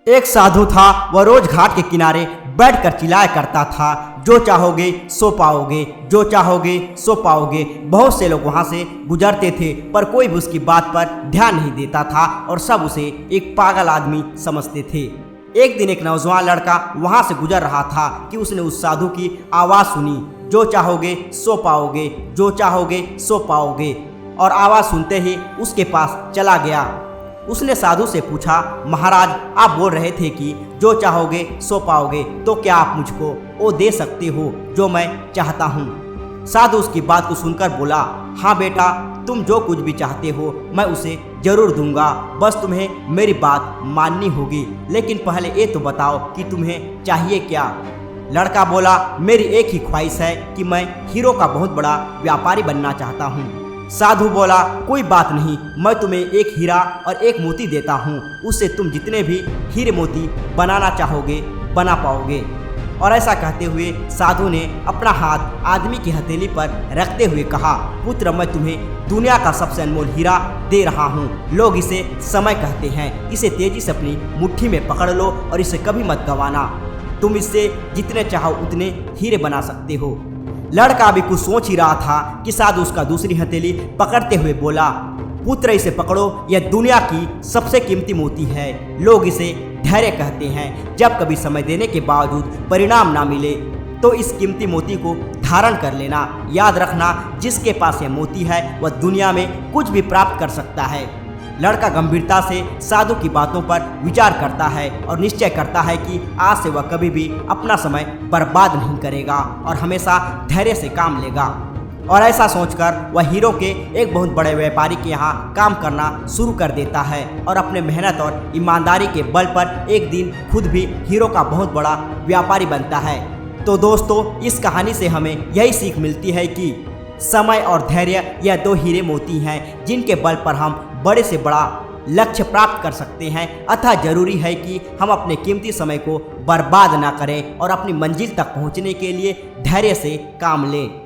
एक साधु था, वह रोज घाट के किनारे बैठकर चिल्लाया करता था, जो चाहोगे सो पाओगे, जो चाहोगे सो पाओगे। बहुत से लोग वहां से गुजरते थे, पर कोई भी उसकी बात पर ध्यान नहीं देता था और सब उसे एक पागल आदमी समझते थे। एक दिन एक नौजवान लड़का वहां से गुजर रहा था कि उसने उस साधु की आवाज़ सुनी, जो चाहोगे सो पाओगे, जो चाहोगे सो पाओगे। और आवाज़ सुनते ही उसके पास चला गया। उसने साधु से पूछा, महाराज आप बोल रहे थे कि जो चाहोगे सो पाओगे, तो क्या आप मुझको वो दे सकते हो जो मैं चाहता हूँ? साधु उसकी बात को सुनकर बोला, हाँ बेटा, तुम जो कुछ भी चाहते हो मैं उसे जरूर दूंगा, बस तुम्हें मेरी बात माननी होगी। लेकिन पहले ये तो बताओ कि तुम्हें चाहिए क्या? लड़का बोला, मेरी एक ही ख्वाहिश है कि मैं हीरो का बहुत बड़ा व्यापारी बनना चाहता हूँ। साधु बोला, कोई बात नहीं, मैं तुम्हें एक हीरा और एक मोती देता हूँ, उससे तुम जितने भी हीरे मोती बनाना चाहोगे बना पाओगे। और ऐसा कहते हुए साधु ने अपना हाथ आदमी की हथेली पर रखते हुए कहा, पुत्र, मैं तुम्हें दुनिया का सबसे अनमोल हीरा दे रहा हूँ। लोग इसे समय कहते हैं। इसे तेजी से अपनी मुट्ठी में पकड़ लो और इसे कभी मत गंवाना। तुम इससे जितने चाहो उतने हीरे बना सकते हो। लड़का भी कुछ सोच ही रहा था कि साधु उसका दूसरी हथेली पकड़ते हुए बोला, पुत्र, इसे पकड़ो, यह दुनिया की सबसे कीमती मोती है। लोग इसे धैर्य कहते हैं। जब कभी समय देने के बावजूद परिणाम ना मिले तो इस कीमती मोती को धारण कर लेना। याद रखना, जिसके पास यह मोती है वह दुनिया में कुछ भी प्राप्त कर सकता है। लड़का गंभीरता से साधु की बातों पर विचार करता है और निश्चय करता है कि आज से वह कभी भी अपना समय बर्बाद नहीं करेगा और हमेशा धैर्य से काम लेगा। और ऐसा सोचकर वह हीरो के एक बहुत बड़े व्यापारी के यहाँ काम करना शुरू कर देता है और अपने मेहनत और ईमानदारी के बल पर एक दिन खुद भी हीरो का बहुत बड़ा व्यापारी बनता है। तो दोस्तों, इस कहानी से हमें यही सीख मिलती है कि समय और धैर्य यह दो हीरे मोती हैं जिनके बल पर हम बड़े से बड़ा लक्ष्य प्राप्त कर सकते हैं। अतः जरूरी है कि हम अपने कीमती समय को बर्बाद ना करें और अपनी मंजिल तक पहुंचने के लिए धैर्य से काम लें।